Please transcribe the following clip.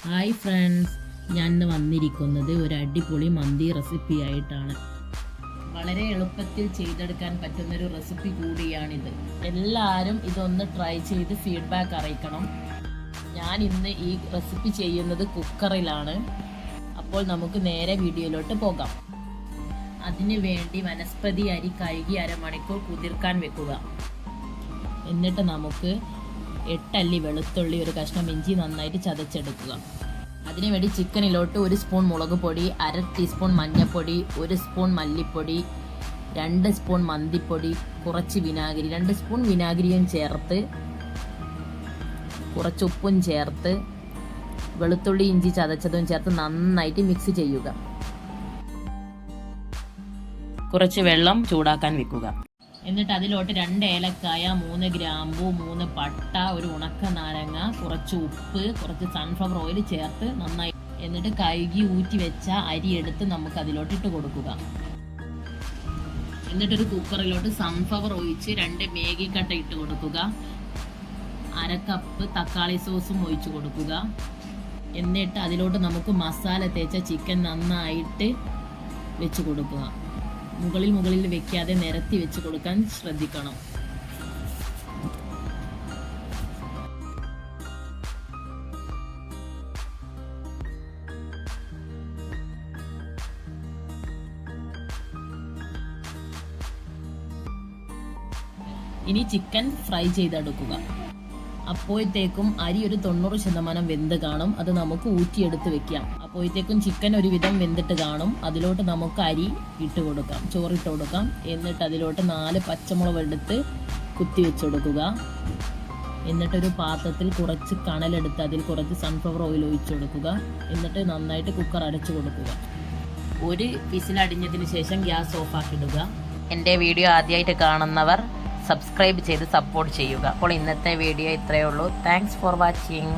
Hi friends, ഞാൻ ഇന്ന് വന്നിരിക്കുന്നത് ഒരു അടിപൊളി മന്തി റെസിപ്പി ആയിട്ടാണ്. വളരെ എളുപ്പത്തിൽ ചെയ്തെടുക്കാൻ പറ്റുന്നൊരു റെസിപ്പി കൂടിയാണിത്. എല്ലാവരും ഇതൊന്ന് ട്രൈ ചെയ്ത് ഫീഡ്ബാക്ക് അറിയിക്കണം. ഞാൻ ഇന്ന് ഈ റെസിപ്പി ചെയ്യുന്നത് കുക്കറിലാണ്. അപ്പോൾ നമുക്ക് നേരെ വീഡിയോയിലോട്ട് പോകാം. അതിന് വേണ്ടി വനസ്പതി അരി കഴുകി അരമണിക്കൂർ കുതിർക്കാൻ വെക്കുക. എന്നിട്ട് നമുക്ക് 8 അല്ലി വെളുത്തുള്ളി, ഒരു കഷ്ണം ഇഞ്ചി നന്നായിട്ട് ചതച്ചെടുക്കുക. അതിനുവേണ്ടി ചിക്കനിലോട്ട് 1 സ്പൂൺ മുളക് പൊടി, 1/2 ടീസ്പൂൺ മഞ്ഞൾപ്പൊടി, 1 സ്പൂൺ മല്ലിപ്പൊടി, 2 സ്പൂൺ മന്തിപ്പൊടി, കുറച്ച് വിനാഗിരി, 2 സ്പൂൺ വിനാഗിരിയും ചേർത്ത് കുറച്ച് ഉപ്പും ചേർത്ത് വെളുത്തുള്ളി ഇഞ്ചി ചതച്ചതും ചേർത്ത് നന്നായിട്ട് മിക്സ് ചെയ്യുക. കുറച്ച് വെള്ളം ചൂടാക്കാൻ വെക്കുക. എന്നിട്ട് അതിലോട്ട് 2 ഏലക്കായ, 3 ഗ്രാമ്പു, 3 പട്ട, ഒരു ഉണക്ക നാരങ്ങ, കുറച്ച് ഉപ്പ്, കുറച്ച് സൺഫ്ലവർ ഓയിൽ ചേർത്ത് നന്നായി എന്നിട്ട് കഴുകി ഊറ്റി വെച്ച അരി എടുത്ത് നമുക്ക് അതിലോട്ട് ഇട്ട് കൊടുക്കുക. എന്നിട്ടൊരു കുക്കറിലോട്ട് സൺഫ്ലവർ ഒഴിച്ച് 2 മേഗി കട്ട ഇട്ട് കൊടുക്കുക. 1/2 കപ്പ് തക്കാളി സോസും ഒഴിച്ചു കൊടുക്കുക. എന്നിട്ട് അതിലോട്ട് നമുക്ക് മസാല തേച്ച ചിക്കൻ നന്നായിട്ട് വെച്ച് കൊടുക്കുക. മുകളിൽ വെക്കാതെ നിരത്തി വെച്ച് കൊടുക്കാൻ ശ്രദ്ധിക്കണം. ഇനി ചിക്കൻ ഫ്രൈ ചെയ്തെടുക്കുക. അപ്പോഴത്തേക്കും അരി ഒരു 90% വെന്ത് കാണും. അത് നമുക്ക് ഊറ്റിയെടുത്ത് വെക്കാം. അപ്പോഴത്തേക്കും ചിക്കൻ ഒരുവിധം വെന്തിട്ട് കാണും. അതിലോട്ട് നമുക്ക് അരി ഇട്ട് കൊടുക്കാം, ചോറിട്ട് കൊടുക്കാം. എന്നിട്ട് അതിലോട്ട് 4 പച്ചമുളക് എടുത്ത് കുത്തി വെച്ച് കൊടുക്കുക. എന്നിട്ടൊരു പാത്രത്തിൽ കുറച്ച് കണലെടുത്ത് അതിൽ കുറച്ച് സൺഫ്ലവർ ഓയിൽ ഒഴിച്ചു കൊടുക്കുക. എന്നിട്ട് നന്നായിട്ട് കുക്കർ അടച്ചു കൊടുക്കുക. ഒരു വിസിലടിഞ്ഞതിന് ശേഷം ഗ്യാസ് ഓഫാക്കിടുക. എൻ്റെ വീഡിയോ ആദ്യമായിട്ട് കാണുന്നവർ സബ്സ്ക്രൈബ് ചെയ്ത് സപ്പോർട്ട് ചെയ്യുക. അപ്പോൾ ഇന്നത്തെ വീഡിയോ ഇത്രയേ ഉള്ളൂ. Thanks for watching.